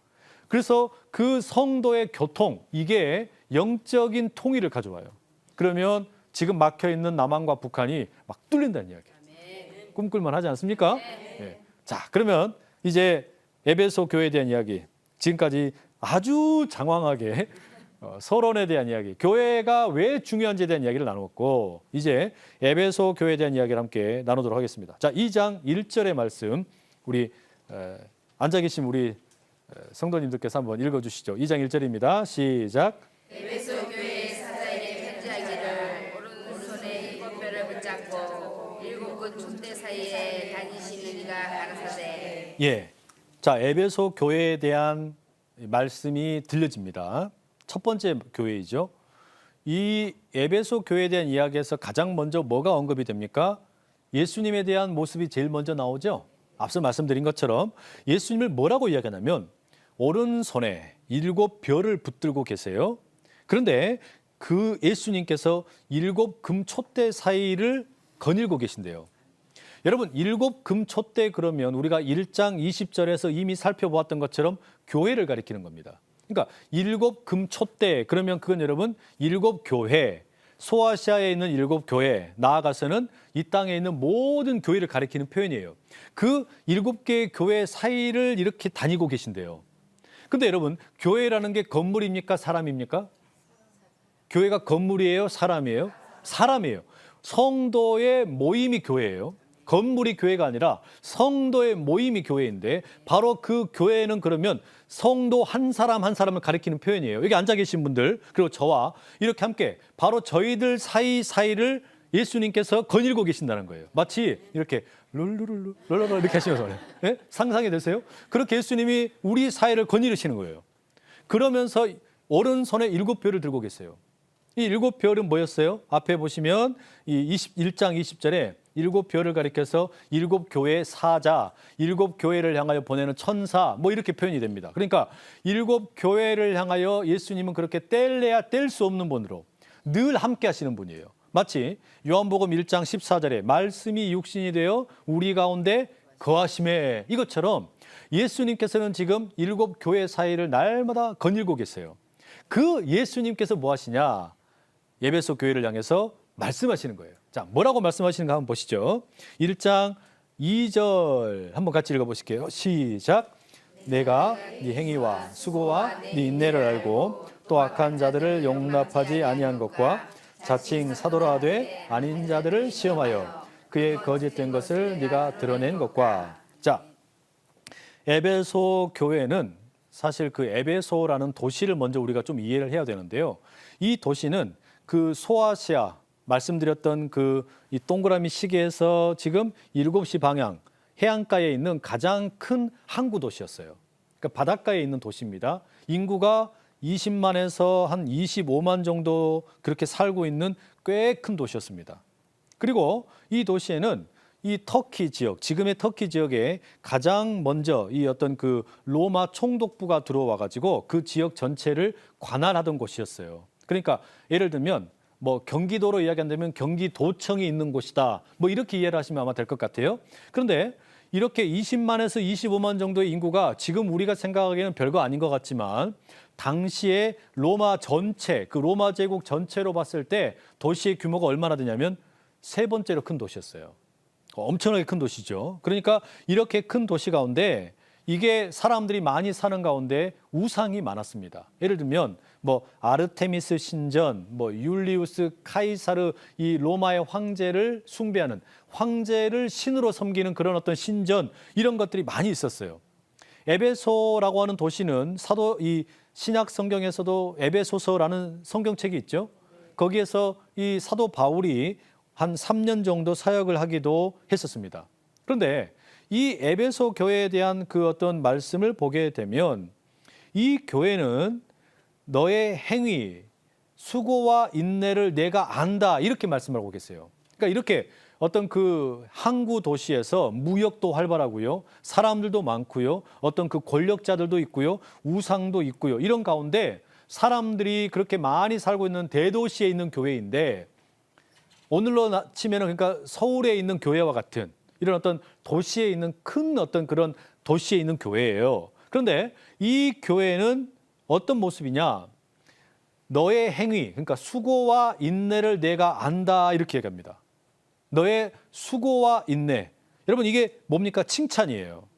그래서 그 성도의 교통, 이게 영적인 통일을 가져와요. 그러면 지금 막혀있는 남한과 북한이 막 뚫린다는 이야기예요. 꿈꿀만 하지 않습니까? 네. 자, 그러면 이제 에베소 교회에 대한 이야기, 지금까지 아주 장황하게 서론에 대한 이야기, 교회가 왜 중요한지에 대한 이야기를 나눴고 이제 에베소 교회에 대한 이야기를 함께 나누도록 하겠습니다. 자, 2장 1절의 말씀 우리 앉아 계신 우리 성도님들께서 한번 읽어주시죠. 2장 1절입니다. 시작. 에베소 교회 사자에게 편지하기를 오른손에 일곱 뼈를 붙잡고 일곱은 촛대 사이에 다니시는 이가 가라사대. 예, 자 에베소 교회에 대한 말씀이 들려집니다. 첫 번째 교회이죠. 이 에베소 교회에 대한 이야기에서 가장 먼저 뭐가 언급이 됩니까? 예수님에 대한 모습이 제일 먼저 나오죠. 앞서 말씀드린 것처럼 예수님을 뭐라고 이야기하냐면 오른손에 일곱 벼를 붙들고 계세요. 그런데 그 예수님께서 일곱 금촛대 사이를 거닐고 계신데요. 여러분 일곱 금촛대 그러면 우리가 1장 20절에서 이미 살펴보았던 것처럼 교회를 가리키는 겁니다. 그러니까 일곱 금촛대 그러면 그건 여러분 일곱 교회, 소아시아에 있는 일곱 교회, 나아가서는 이 땅에 있는 모든 교회를 가리키는 표현이에요. 그 일곱 개의 교회 사이를 이렇게 다니고 계신데요. 근데 여러분 교회라는 게 건물입니까? 사람입니까? 교회가 건물이에요? 사람이에요? 사람이에요. 성도의 모임이 교회예요. 건물이 교회가 아니라 성도의 모임이 교회인데 바로 그 교회는 그러면 성도 한 사람 한 사람을 가리키는 표현이에요. 여기 앉아 계신 분들 그리고 저와 이렇게 함께 바로 저희들 사이를 예수님께서 거닐고 계신다는 거예요. 마치 이렇게 룰루룰루 룰루룰루 이렇게 하시면서 네? 상상이 되세요? 그렇게 예수님이 우리 사이를 거닐으시는 거예요. 그러면서 오른손에 일곱 벼를 들고 계세요. 이 일곱 별은 뭐였어요? 앞에 보시면 이 1장 20절에 일곱 별을 가리켜서 일곱 교회의 사자, 일곱 교회를 향하여 보내는 천사 뭐 이렇게 표현이 됩니다. 그러니까 일곱 교회를 향하여 예수님은 그렇게 뗄래야 뗄 수 없는 분으로 늘 함께 하시는 분이에요. 마치 요한복음 1장 14절에 말씀이 육신이 되어 우리 가운데 거하심에 이것처럼 예수님께서는 지금 일곱 교회 사이를 날마다 거닐고 계세요. 그 예수님께서 뭐 하시냐? 에베소 교회를 향해서 말씀하시는 거예요. 자, 뭐라고 말씀하시는가 한번 보시죠. 1장 2절 한번 같이 읽어보실게요. 시작. 내가 네 행위와 수고와 네 인내를 알고 또 악한 자들을 용납하지 아니한 것과 자칭 사도라 하되 아닌 자들을 시험하여 그의 거짓된 것을 네가 드러낸 것과. 자, 에베소 교회는 사실 그 에베소라는 도시를 먼저 우리가 좀 이해를 해야 되는데요. 이 도시는 그 소아시아 말씀드렸던 그 이 동그라미 시계에서 지금 7시 방향 해안가에 있는 가장 큰 항구 도시였어요. 그러니까 바닷가에 있는 도시입니다. 인구가 20만에서 한 25만 정도 그렇게 살고 있는 꽤 큰 도시였습니다. 그리고 이 도시에는 이 터키 지역, 지금의 터키 지역에 가장 먼저 이 어떤 그 로마 총독부가 들어와 가지고 그 지역 전체를 관할하던 곳이었어요. 그러니까 예를 들면 뭐 경기도로 이야기한다면 경기도청이 있는 곳이다. 뭐 이렇게 이해를 하시면 아마 될 것 같아요. 그런데 이렇게 20만에서 25만 정도의 인구가 지금 우리가 생각하기에는 별거 아닌 것 같지만 당시에 로마 전체, 그 로마 제국 전체로 봤을 때 도시의 규모가 얼마나 되냐면 세 번째로 큰 도시였어요. 엄청나게 큰 도시죠. 그러니까 이렇게 큰 도시 가운데 이게 사람들이 많이 사는 가운데 우상이 많았습니다. 예를 들면 뭐 아르테미스 신전, 뭐 율리우스 카이사르 이 로마의 황제를 숭배하는 황제를 신으로 섬기는 그런 어떤 신전 이런 것들이 많이 있었어요. 에베소라고 하는 도시는 사도 이 신약 성경에서도 에베소서라는 성경책이 있죠. 거기에서 이 사도 바울이 한 3년 정도 사역을 하기도 했었습니다. 그런데 이 에베소 교회에 대한 그 어떤 말씀을 보게 되면 이 교회는 너의 행위, 수고와 인내를 내가 안다 이렇게 말씀하고 계세요. 그러니까 이렇게 어떤 그 항구 도시에서 무역도 활발하고요, 사람들도 많고요, 어떤 그 권력자들도 있고요, 우상도 있고요. 이런 가운데 사람들이 그렇게 많이 살고 있는 대도시에 있는 교회인데 오늘로 치면은 그러니까 서울에 있는 교회와 같은 이런 어떤 도시에 있는 큰 어떤 그런 도시에 있는 교회예요. 그런데 이 교회는 어떤 모습이냐? 너의 행위, 그러니까 수고와 인내를 내가 안다 이렇게 얘기합니다. 너의 수고와 인내. 여러분 이게 뭡니까? 칭찬이에요.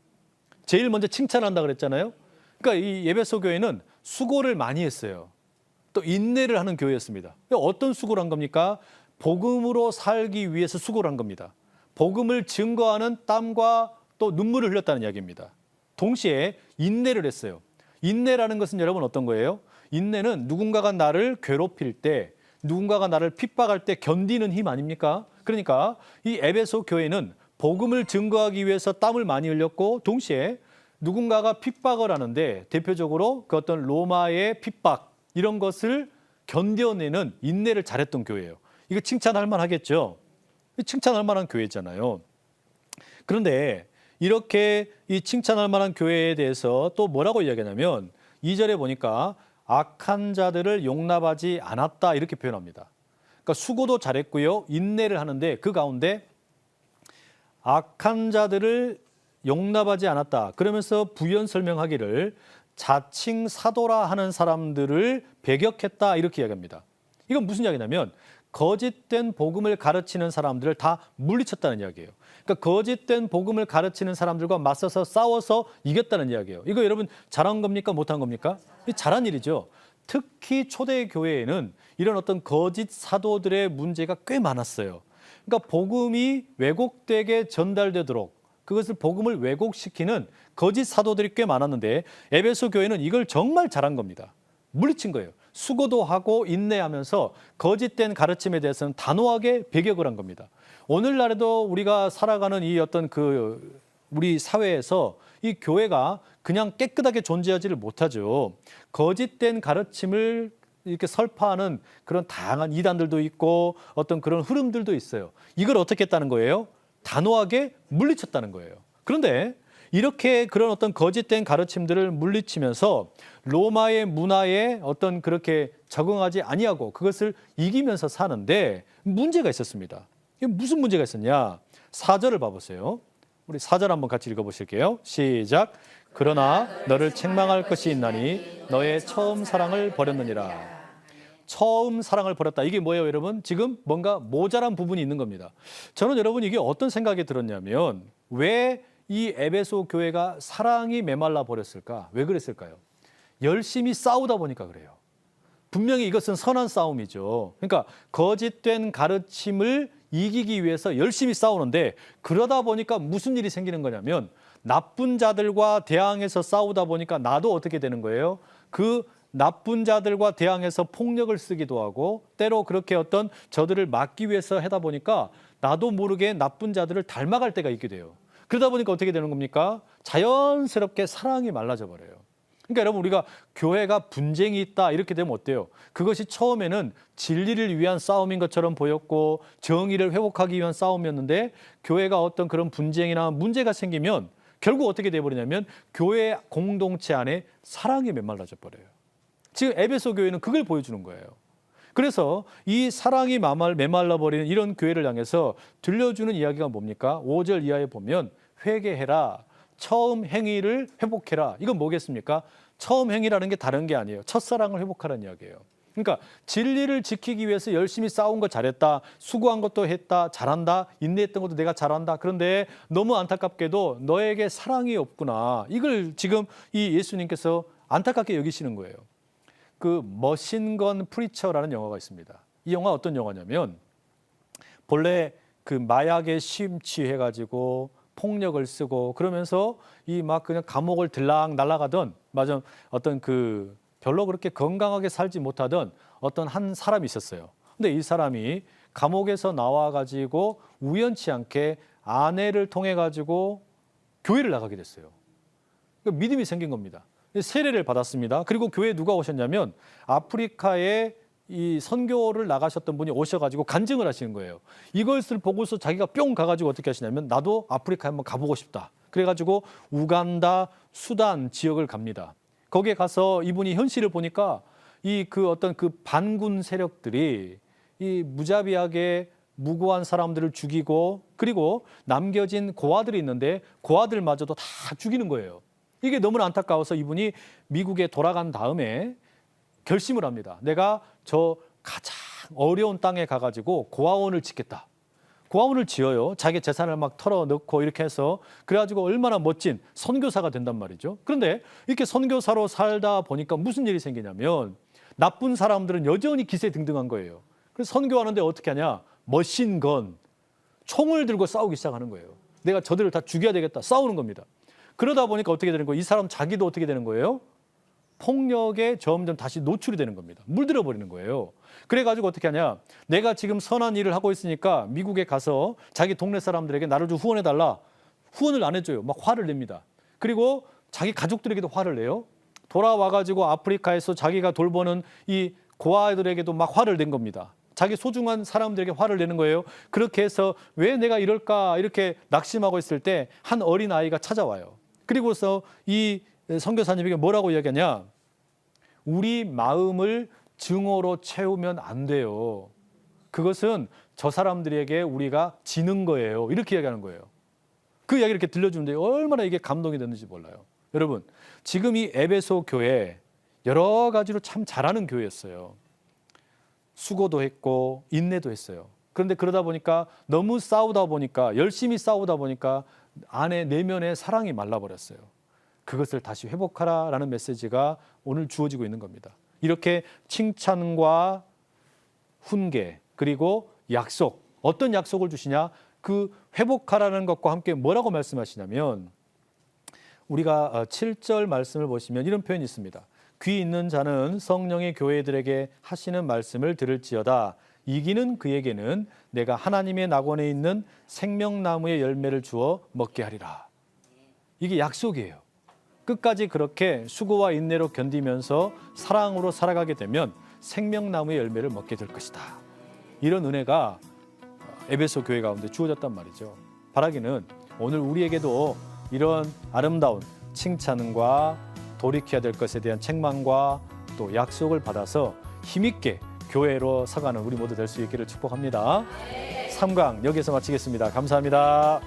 제일 먼저 칭찬한다 그랬잖아요. 그러니까 이 에베소 교회는 수고를 많이 했어요. 또 인내를 하는 교회였습니다. 어떤 수고를 한 겁니까? 복음으로 살기 위해서 수고를 한 겁니다. 복음을 증거하는 땀과 또 눈물을 흘렸다는 이야기입니다. 동시에 인내를 했어요. 인내라는 것은 여러분 어떤 거예요? 인내는 누군가가 나를 괴롭힐 때, 누군가가 나를 핍박할 때 견디는 힘 아닙니까? 그러니까 이 에베소 교회는 복음을 증거하기 위해서 땀을 많이 흘렸고 동시에 누군가가 핍박을 하는데 대표적으로 그 어떤 로마의 핍박 이런 것을 견뎌내는 인내를 잘했던 교회예요. 이거 칭찬할 만하겠죠? 칭찬할 만한 교회잖아요. 그런데 이렇게 이 칭찬할 만한 교회에 대해서 또 뭐라고 이야기하냐면 2절에 보니까 악한 자들을 용납하지 않았다 이렇게 표현합니다. 그러니까 수고도 잘했고요. 인내를 하는데 그 가운데 악한 자들을 용납하지 않았다. 그러면서 부연 설명하기를 자칭 사도라 하는 사람들을 배격했다 이렇게 이야기합니다. 이건 무슨 이야기냐면 거짓된 복음을 가르치는 사람들을 다 물리쳤다는 이야기예요. 그러니까 거짓된 복음을 가르치는 사람들과 맞서서 싸워서 이겼다는 이야기예요. 이거 여러분 잘한 겁니까? 못한 겁니까? 잘한 일이죠. 특히 초대 교회에는 이런 어떤 거짓 사도들의 문제가 꽤 많았어요. 그러니까 복음이 왜곡되게 전달되도록 그것을 복음을 왜곡시키는 거짓 사도들이 꽤 많았는데 에베소 교회는 이걸 정말 잘한 겁니다. 물리친 거예요. 수고도 하고 인내하면서 거짓된 가르침에 대해서는 단호하게 배격을 한 겁니다. 오늘날에도 우리가 살아가는 이 어떤 그 우리 사회에서 이 교회가 그냥 깨끗하게 존재하지를 못하죠. 거짓된 가르침을 이렇게 설파하는 그런 다양한 이단들도 있고 어떤 그런 흐름들도 있어요. 이걸 어떻게 했다는 거예요? 단호하게 물리쳤다는 거예요. 그런데 이렇게 그런 어떤 거짓된 가르침들을 물리치면서 로마의 문화에 어떤 그렇게 적응하지 아니하고 그것을 이기면서 사는데 문제가 있었습니다. 이게 무슨 문제가 있었냐? 4절을 봐보세요. 우리 4절 한번 같이 읽어보실게요. 시작. 그러나 너를 책망할 것이 있나니 너의 처음 사랑을 버렸느니라. 처음 사랑을 버렸다. 이게 뭐예요, 여러분? 지금 뭔가 모자란 부분이 있는 겁니다. 저는 여러분 이게 어떤 생각이 들었냐면 왜 이 에베소 교회가 사랑이 메말라 버렸을까? 왜 그랬을까요? 열심히 싸우다 보니까 그래요. 분명히 이것은 선한 싸움이죠. 그러니까 거짓된 가르침을 이기기 위해서 열심히 싸우는데 그러다 보니까 무슨 일이 생기는 거냐면 나쁜 자들과 대항해서 싸우다 보니까 나도 어떻게 되는 거예요? 그 나쁜 자들과 대항해서 폭력을 쓰기도 하고 때로 그렇게 어떤 저들을 막기 위해서 하다 보니까 나도 모르게 나쁜 자들을 닮아갈 때가 있게 돼요. 그러다 보니까 어떻게 되는 겁니까? 자연스럽게 사랑이 말라져 버려요. 그러니까 여러분 우리가 교회가 분쟁이 있다 이렇게 되면 어때요? 그것이 처음에는 진리를 위한 싸움인 것처럼 보였고 정의를 회복하기 위한 싸움이었는데 교회가 어떤 그런 분쟁이나 문제가 생기면 결국 어떻게 돼버리냐면 교회 공동체 안에 사랑이 메말라져 버려요. 지금 에베소 교회는 그걸 보여주는 거예요. 그래서 이 사랑이 메말라 버리는 이런 교회를 향해서 들려주는 이야기가 뭡니까? 5절 이하에 보면 회개해라. 처음 행위를 회복해라. 이건 뭐겠습니까? 처음 행위라는 게 다른 게 아니에요. 첫사랑을 회복하라는 이야기예요. 그러니까 진리를 지키기 위해서 열심히 싸운 거 잘했다. 수고한 것도 했다. 잘한다. 인내했던 것도 내가 잘한다. 그런데 너무 안타깝게도 너에게 사랑이 없구나. 이걸 지금 이 예수님께서 안타깝게 여기시는 거예요. 그 머신건 프리처라는 영화가 있습니다. 이 영화 어떤 영화냐면 본래 그 마약에 심취해가지고 폭력을 쓰고 그러면서 이 막 그냥 감옥을 들락 날아가던 맞아 어떤 그 별로 그렇게 건강하게 살지 못하던 어떤 한 사람이 있었어요. 근데 이 사람이 감옥에서 나와가지고 우연치 않게 아내를 통해 가지고 교회를 나가게 됐어요. 그러니까 믿음이 생긴 겁니다. 세례를 받았습니다. 그리고 교회에 누가 오셨냐면 아프리카에 이 선교를 나가셨던 분이 오셔가지고 간증을 하시는 거예요. 이것을 보고서 자기가 뿅 가가지고 어떻게 하시냐면 나도 아프리카에 한번 가보고 싶다. 그래가지고 우간다, 수단 지역을 갑니다. 거기에 가서 이분이 현실을 보니까 이 그 어떤 그 반군 세력들이 이 무자비하게 무고한 사람들을 죽이고 그리고 남겨진 고아들이 있는데 고아들마저도 다 죽이는 거예요. 이게 너무나 안타까워서 이분이 미국에 돌아간 다음에 결심을 합니다. 내가 저 가장 어려운 땅에 가가지고 고아원을 짓겠다. 고아원을 지어요. 자기 재산을 막 털어넣고 이렇게 해서 그래가지고 얼마나 멋진 선교사가 된단 말이죠. 그런데 이렇게 선교사로 살다 보니까 무슨 일이 생기냐면 나쁜 사람들은 여전히 기세등등한 거예요. 그래서 선교하는데 어떻게 하냐? 머신건, 총을 들고 싸우기 시작하는 거예요. 내가 저들을 다 죽여야 되겠다. 싸우는 겁니다. 그러다 보니까 어떻게 되는 거예요? 이 사람 자기도 어떻게 되는 거예요? 폭력에 점점 다시 노출이 되는 겁니다. 물들어 버리는 거예요. 그래가지고 어떻게 하냐? 내가 지금 선한 일을 하고 있으니까 미국에 가서 자기 동네 사람들에게 나를 좀 후원해달라. 후원을 안 해줘요. 막 화를 냅니다. 그리고 자기 가족들에게도 화를 내요. 돌아와가지고 아프리카에서 자기가 돌보는 이 고아들에게도 막 화를 낸 겁니다. 자기 소중한 사람들에게 화를 내는 거예요. 그렇게 해서 왜 내가 이럴까 이렇게 낙심하고 있을 때 한 어린 아이가 찾아와요. 그리고서 이 선교사님에게 뭐라고 이야기하냐? 우리 마음을 증오로 채우면 안 돼요. 그것은 저 사람들에게 우리가 지는 거예요. 이렇게 이야기하는 거예요. 그 이야기를 이렇게 들려주는데 얼마나 이게 감동이 됐는지 몰라요. 여러분, 지금 이 에베소 교회 여러 가지로 참 잘하는 교회였어요. 수고도 했고 인내도 했어요. 그런데 그러다 보니까 너무 싸우다 보니까 열심히 싸우다 보니까 안에 내면의 사랑이 말라버렸어요. 그것을 다시 회복하라라는 메시지가 오늘 주어지고 있는 겁니다. 이렇게 칭찬과 훈계 그리고 약속, 어떤 약속을 주시냐? 그 회복하라는 것과 함께 뭐라고 말씀하시냐면 우리가 7절 말씀을 보시면 이런 표현이 있습니다. 귀 있는 자는 성령이 교회들에게 하시는 말씀을 들을지어다. 이기는 그에게는 내가 하나님의 낙원에 있는 생명나무의 열매를 주어 먹게 하리라. 이게 약속이에요. 끝까지 그렇게 수고와 인내로 견디면서 사랑으로 살아가게 되면 생명나무의 열매를 먹게 될 것이다. 이런 은혜가 에베소 교회 가운데 주어졌단 말이죠. 바라기는 오늘 우리에게도 이런 아름다운 칭찬과 돌이켜야 될 것에 대한 책망과 또 약속을 받아서 힘있게 교회로 서가는 우리 모두 될 수 있기를 축복합니다. 3강 여기서 마치겠습니다. 감사합니다.